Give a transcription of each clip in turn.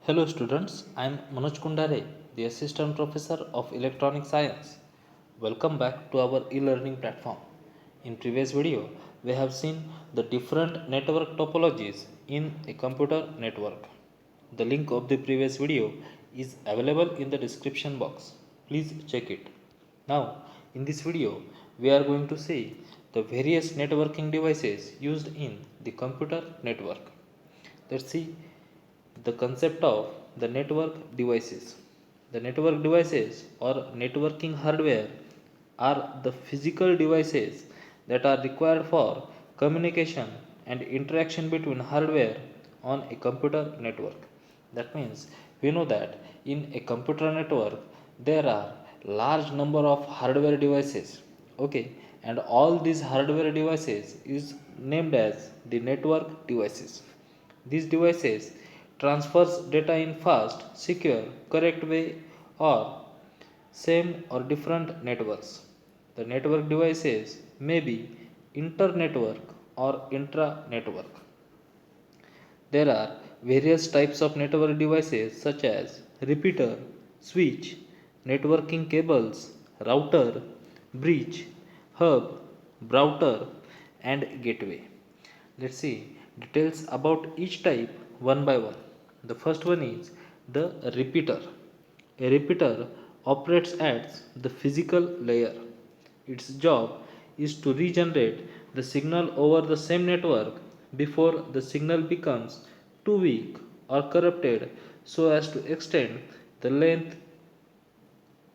Hello students, I am Manoj Kundare, the Assistant Professor of Electronic Science. Welcome back to our e-learning platform. In previous video, we have seen the different network topologies in a computer network. The link of the previous video is available in the description box. Please check it. Now, in this video, we are going to see the various networking devices used in the computer network. Let's see the concept of the network devices. The network devices or networking hardware are the physical devices that are required for communication and interaction between hardware on a computer network. That means we know that in a computer network there are large number of hardware devices. Okay, and all these hardware devices is named as the network devices. These devices transfers data in fast, secure, correct way or same or different networks. The network devices may be inter-network or intra-network. There are various types of network devices such as repeater, switch, networking cables, router, bridge, hub, router, and gateway. Let's see details about each type one by one. The first one is the repeater. A repeater operates at the physical layer. Its job is to regenerate the signal over the same network before the signal becomes too weak or corrupted so as to extend the length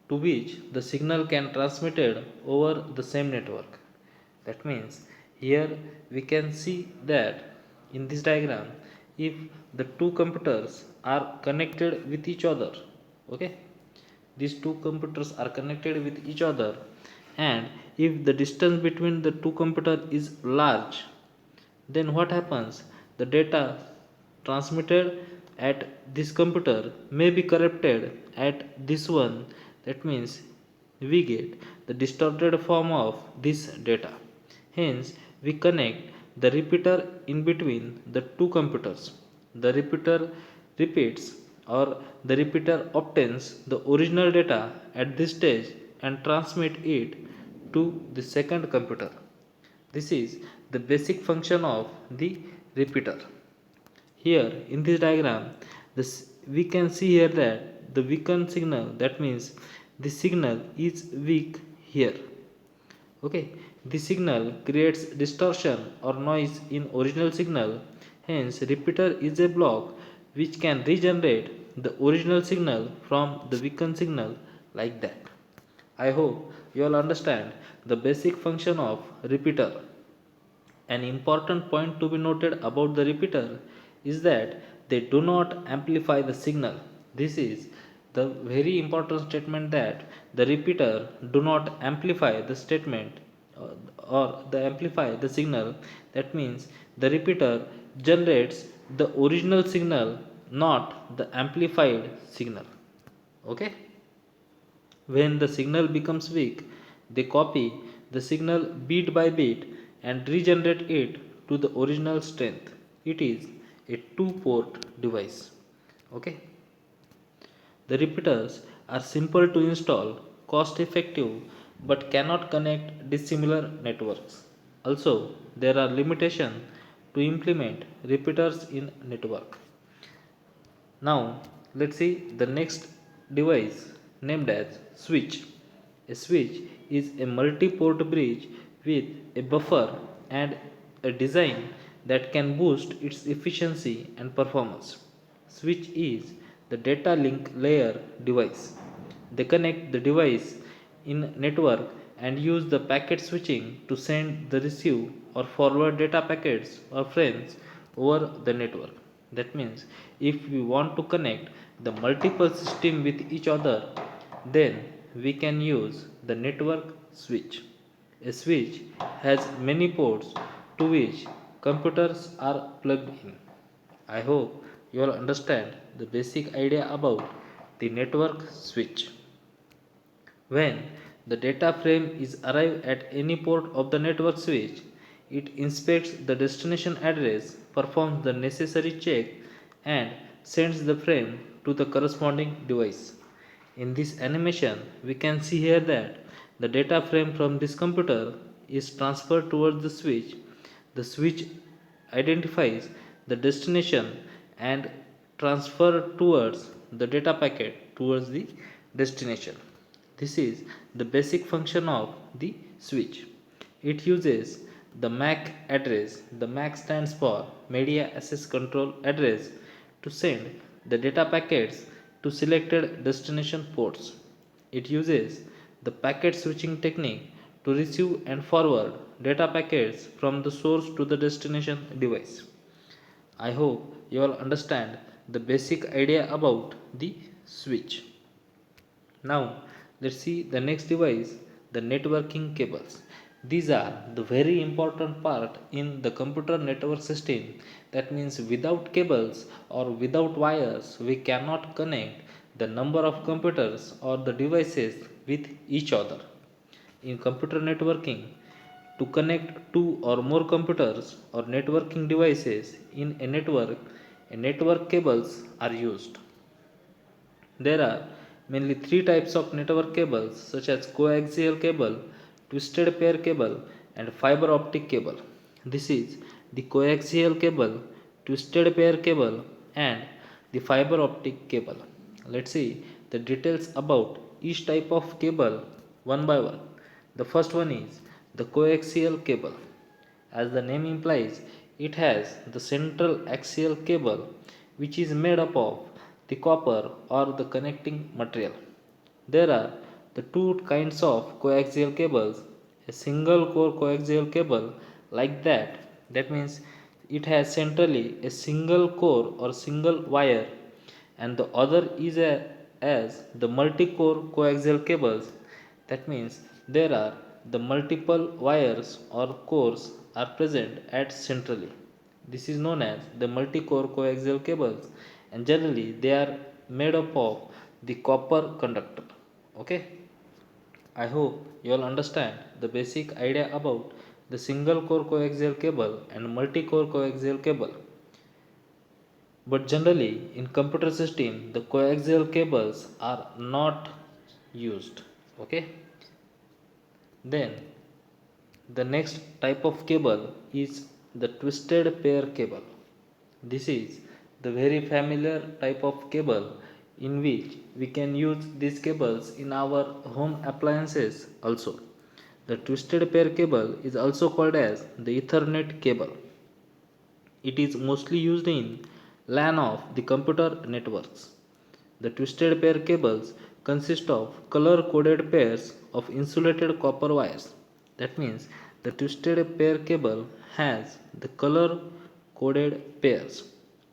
to which the signal can transmitted over the same network. That means here we can see that in this diagram if the two computers are connected with each other, okay, these two computers are connected with each other, and if the distance between the two computers is large, then what happens, the data transmitted at this computer may be corrupted at this one. That means we get the distorted form of this data. Hence we connect the repeater in between the two computers. The repeater repeats, or the repeater obtains the original data at this stage and transmit it to the second computer. This is the basic function of the repeater. Here in this diagram, we can see here that the weakened signal, that means the signal is weak here. Okay, the signal creates distortion or noise in original signal. Hence, repeater is a block which can regenerate the original signal from the weakened signal like that. I hope you all understand the basic function of repeater. An important point to be noted about the repeater is that they do not amplify the signal. This is the very important statement, that the repeater do not amplify the statement or the amplify the signal. That means the repeater generates the original signal, not the amplified signal. Okay? When the signal becomes weak, they copy the signal bit by bit and regenerate it to the original strength. It is a two-port device. Okay. The repeaters are simple to install, cost effective, but cannot connect dissimilar networks. Also, there are limitations to implement repeaters in network. Now, let's see the next device named as switch. A switch is a multi-port bridge with a buffer and a design that can boost its efficiency and performance. Switch is the data link layer device. They connect the device in network and use the packet switching to send the receive or forward data packets or frames over the network. That means if we want to connect the multiple system with each other, then we can use the network switch. A switch has many ports to which computers are plugged in. I hope you all understand the basic idea about the network switch. When the data frame is arrived at any port of the network switch, it inspects the destination address, performs the necessary check, and sends the frame to the corresponding device. In this animation, we can see here that the data frame from this computer is transferred towards the switch. The switch identifies the destination and transfer towards the data packet towards the destination. This is the basic function of the switch. It uses the MAC address. The MAC stands for Media Access Control Address to send the data packets to selected destination ports. It uses the packet switching technique to receive and forward data packets from the source to the destination device. I hope you all understand the basic idea about the switch. Now let's see the next device, the networking cables. These are the very important part in the computer network system. That means without cables or without wires we cannot connect the number of computers or the devices with each other. In computer networking, to connect two or more computers or networking devices in a network cables are used. There are mainly three types of network cables such as coaxial cable, twisted pair cable and fiber optic cable. This is the coaxial cable, twisted pair cable and the fiber optic cable. Let's see the details about each type of cable one by one. The first one is the coaxial cable. As the name implies, it has the central axial cable which is made up of the copper or the connecting material. There are the two kinds of coaxial cables, a single core coaxial cable like that means it has centrally a single core or single wire, and the other is as the multi-core coaxial cables. That means there are the multiple wires or cores are present at centrally. This is known as the multi-core coaxial cables, and generally they are made up of the copper conductor. Okay, I hope you all understand the basic idea about the single core coaxial cable and multi-core coaxial cable. But generally in computer system the coaxial cables are not used. Okay, then the next type of cable is the twisted pair cable. This is the very familiar type of cable in which we can use these cables in our home appliances also. The twisted pair cable is also called as the Ethernet cable. It is mostly used in LAN of the computer networks. The twisted pair cables consist of color coded pairs of insulated copper wires. That means the twisted pair cable has the color coded pairs.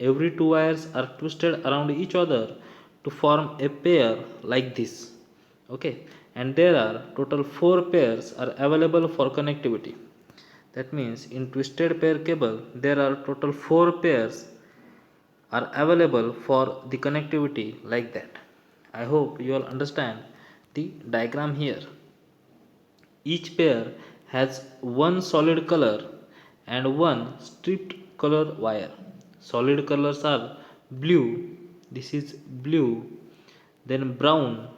Every two wires are twisted around each other to form a pair like this. Okay, and there are total 4 pairs are available for connectivity. That means in twisted pair cable there are total 4 pairs are available for the connectivity like that. I hope you all understand the diagram here. Each pair has one solid color and one stripped color wire. Solid colors are blue, this is blue, then brown,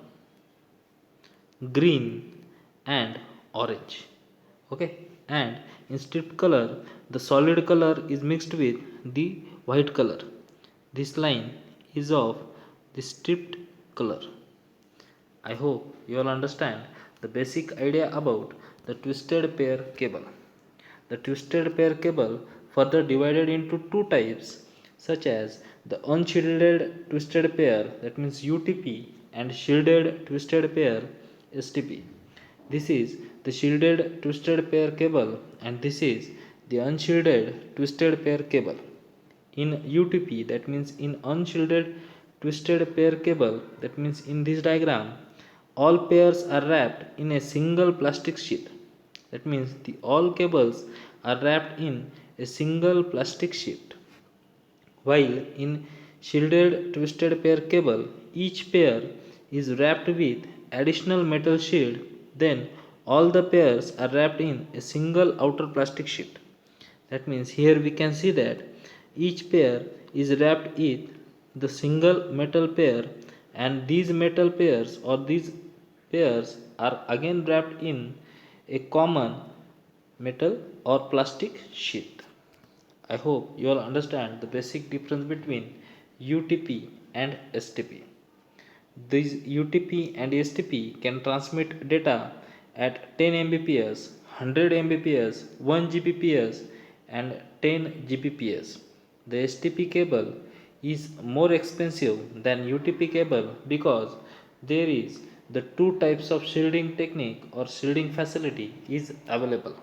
green and orange. Okay, and in stripped color the solid color is mixed with the white color. This line is of the stripped color. I hope you all understand the basic idea about the twisted pair cable. The twisted pair cable further divided into two types such as the unshielded twisted pair, that means UTP, and shielded twisted pair, STP. This is the shielded twisted pair cable and this is the unshielded twisted pair cable. In UTP, that means in unshielded twisted pair cable, that means in this diagram all pairs are wrapped in a single plastic sheet. That means the all cables are wrapped in a single plastic sheet, while in shielded twisted pair cable each pair is wrapped with additional metal shield. Then all the pairs are wrapped in a single outer plastic sheet. That means here we can see that each pair is wrapped the single metal pair, and these metal pairs or these pairs are again wrapped in a common metal or plastic sheath. I hope you all understand the basic difference between UTP and STP. These UTP and STP can transmit data at 10 Mbps, 100 Mbps, 1 Gbps, and 10 Gbps. The STP cable is more expensive than UTP cable because there is the two types of shielding technique or shielding facility is available.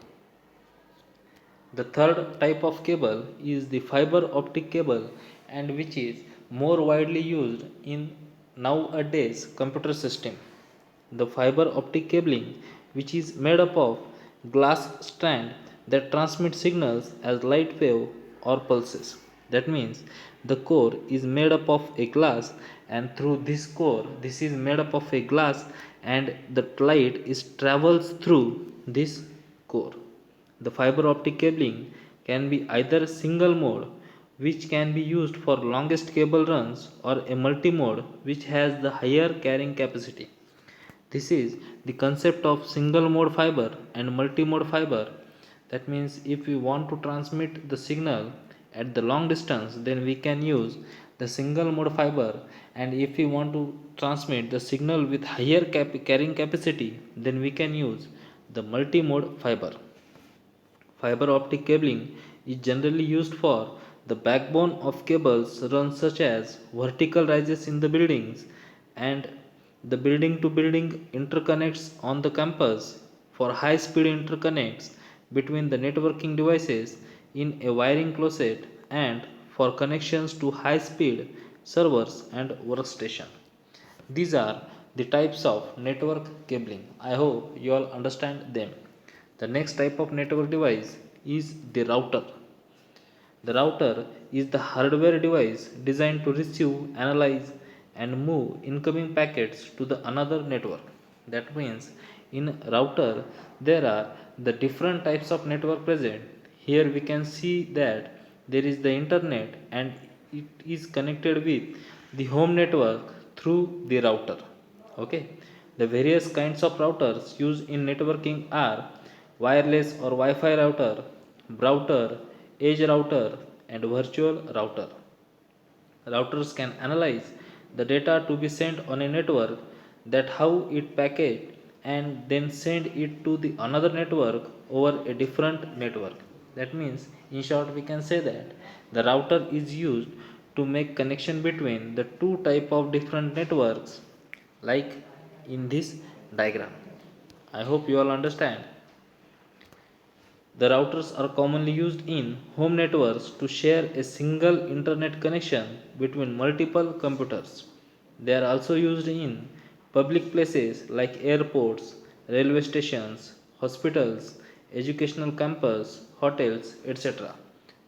The third type of cable is the fiber optic cable, and which is more widely used in nowadays computer system. The fiber optic cabling, which is made up of glass strand that transmit signals as light wave or pulses. That means the core is made up of a glass, and through this core this is made up of a glass, and the light is travels through this core. The fiber optic cabling can be either single mode, which can be used for longest cable runs, or a multi-mode which has the higher carrying capacity. This is the concept of single mode fiber and multi-mode fiber. That means if we want to transmit the signal at the long distance, then we can use the single mode fiber, and if we want to transmit the signal with higher carrying capacity, then we can use the multi-mode fiber. Fiber optic cabling is generally used for the backbone of cables run such as vertical rises in the buildings and the building to building interconnects on the campus, for high speed interconnects between the networking devices in a wiring closet, and for connections to high speed servers and workstation. These are the types of network cabling. I hope you all understand them. The next type of network device is the router. The router is the hardware device designed to receive, analyze, and move incoming packets to the another network. That means in router there are the different types of network present. Here we can see that there is the internet, and it is connected with the home network through the router. Okay, the various kinds of routers used in networking are wireless or Wi-Fi router, router, edge router, and virtual router. Routers can analyze the data to be sent on a network, that how it package, and then send it to the another network over a different network. That means in short we can say that the router is used to make connection between the two type of different networks, like in this diagram. I hope you all understand. The routers are commonly used in home networks to share a single internet connection between multiple computers. They are also used in public places like airports, railway stations, hospitals, educational campus, hotels, etc.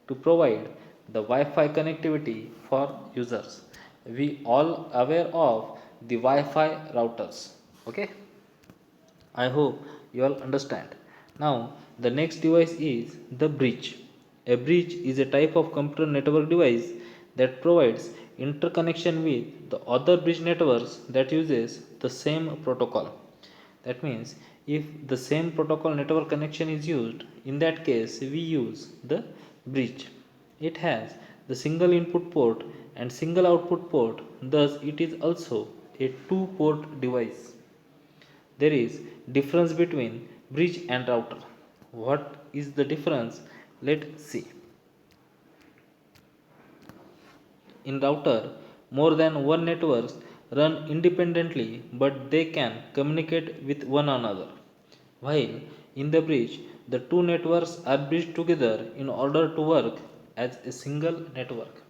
to provide the Wi-Fi connectivity for users. We all aware of the Wi-Fi routers. Okay? I hope you all understand. Now, the next device is the bridge. A bridge is a type of computer network device that provides interconnection with the other bridge networks that uses the same protocol. That means if the same protocol network connection is used, in that case we use the bridge. It has the single input port and single output port, thus it is also a two port device. There is difference between bridge and router. What is the difference? Let's see. In router, more than one networks run independently, but they can communicate with one another, while in the bridge the two networks are bridged together in order to work as a single network.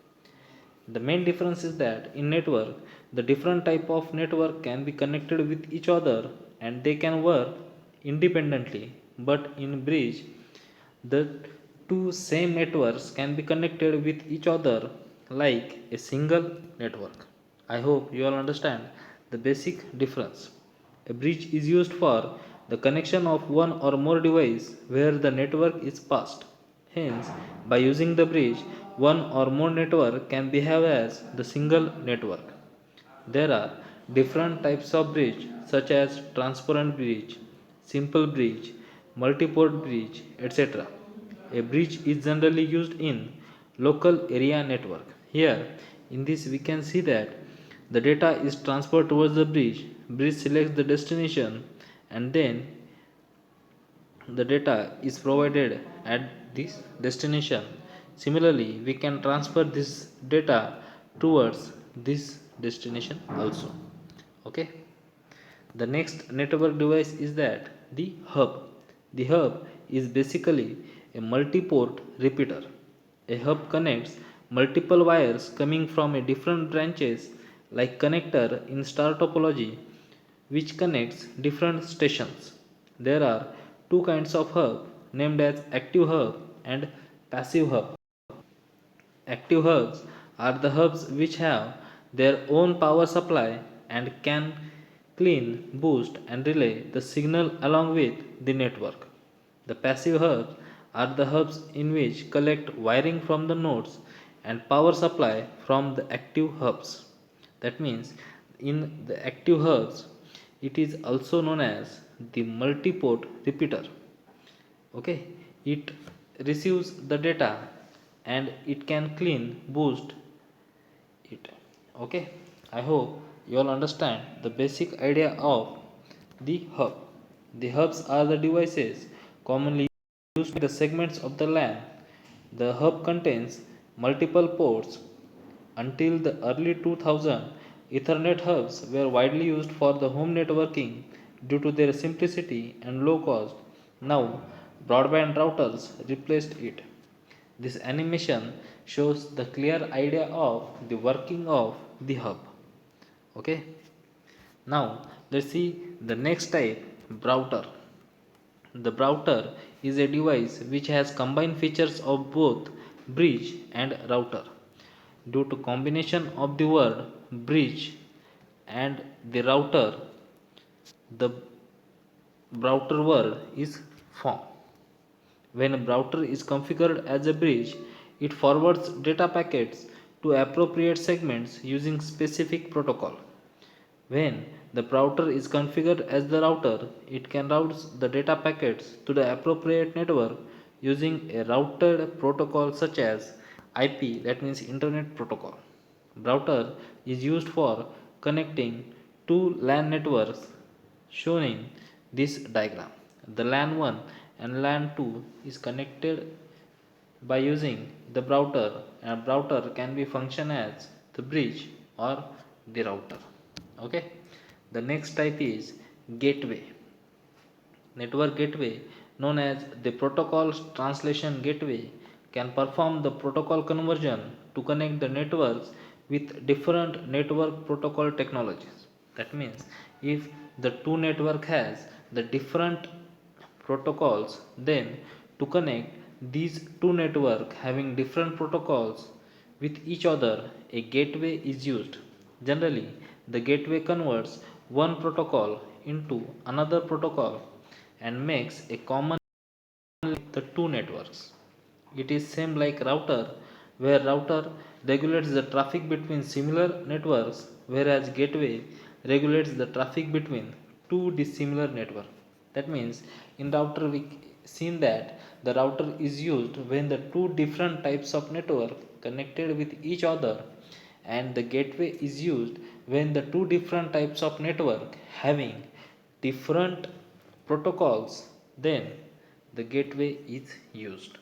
The main difference is that in network, the different type of network can be connected with each other and they can work independently. But in bridge, the two same networks can be connected with each other like a single network. I hope you all understand the basic difference. A bridge is used for the connection of one or more device where the network is passed. Hence, by using the bridge, one or more network can behave as the single network. There are different types of bridge such as transparent bridge, simple bridge, multi-port bridge, etc. A bridge is generally used in local area network. Here in this we can see that the data is transferred towards the bridge. Bridge selects the destination and then the data is provided at this destination. Similarly, we can transfer this data towards this destination also. Okay. The next network device is that the hub. The hub is basically a multi-port repeater. A hub connects multiple wires coming from a different branches like connector in star topology which connects different stations. There are two kinds of hub named as active hub and passive hub. Active hubs are the hubs which have their own power supply and can clean, boost, and relay the signal along with the network. The passive hubs are the hubs in which collect wiring from the nodes and power supply from the active hubs. That means in the active hubs, it is also known as the multi-port repeater. Okay, it receives the data and it can clean boost it. Okay, I hope you all understand the basic idea of the hub. The hubs are the devices commonly used by the segments of the LAN. The hub contains multiple ports. Until the early 2000, Ethernet hubs were widely used for the home networking due to their simplicity and low cost. Now, broadband routers replaced it. This animation shows the clear idea of the working of the hub. Okay. Now, let's see the next type, router. The router is a device which has combined features of both bridge and router. Due to combination of the word bridge and the router, the router word is formed. When a router is configured as a bridge, it forwards data packets to appropriate segments using specific protocol. When the router is configured as the router, it can route the data packets to the appropriate network using a routed protocol such as IP, that means Internet Protocol. Router is used for connecting two LAN networks shown in this diagram. The LAN 1 and LAN 2 is connected by using the router, and router can be function as the bridge or the router. Okay, the next type is gateway. Network gateway, known as the protocol translation gateway, can perform the protocol conversion to connect the networks with different network protocol technologies. That means if the two network has the different protocols, then to connect these two network having different protocols with each other, a gateway is used. Generally, the gateway converts one protocol into another protocol and makes a common link the two networks. It is same like router, where router regulates the traffic between similar networks, whereas gateway regulates the traffic between two dissimilar networks. That means in router we seen that the router is used when the two different types of network connected with each other, and the gateway is used when the two different types of network having different protocols, then the gateway is used.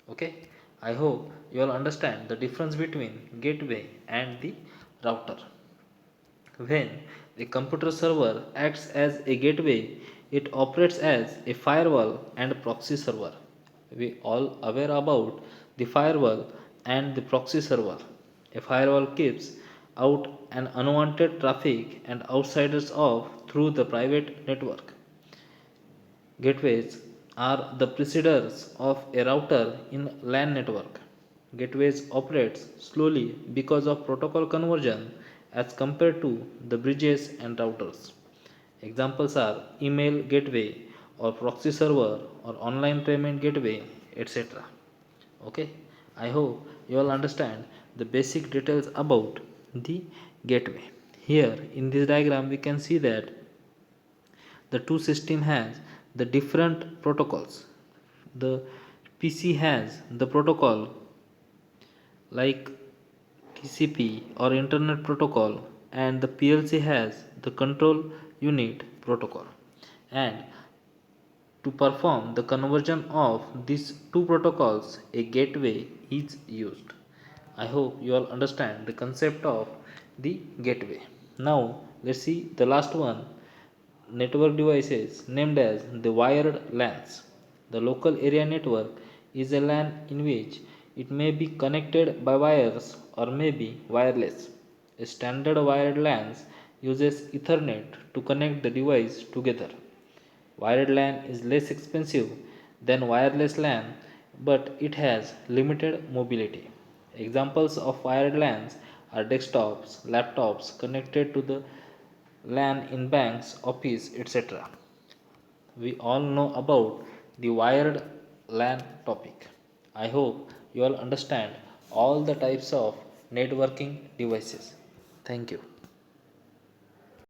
Okay, I hope you all understand the difference between gateway and the router. When a computer server acts as a gateway, it operates as a firewall and proxy server. We all aware about the firewall and the proxy server. A firewall keeps out an unwanted traffic and outsiders off through the private network. Gateways are the preceders of a router in LAN network. Gateways operates slowly because of protocol conversion as compared to the bridges and routers. Examples are email gateway or proxy server or online payment gateway, etc. Okay, I hope you all understand the basic details about the gateway. Here in this diagram we can see that the two system has the different protocols. The PC has the protocol like TCP or internet protocol, and the PLC has the control unit protocol. And to perform the conversion of these two protocols, a gateway is used. I hope you all understand the concept of the gateway. Now, let's see the last one, network devices named as the wired LANs. The local area network is a LAN in which it may be connected by wires or may be wireless. A standard wired LANs uses Ethernet to connect the device together. Wired LAN is less expensive than wireless LAN, but it has limited mobility. Examples of wired LANs are desktops, laptops connected to the LAN in banks, office, etc. We all know about the wired LAN topic. I hope you all understand all the types of networking devices. Thank you.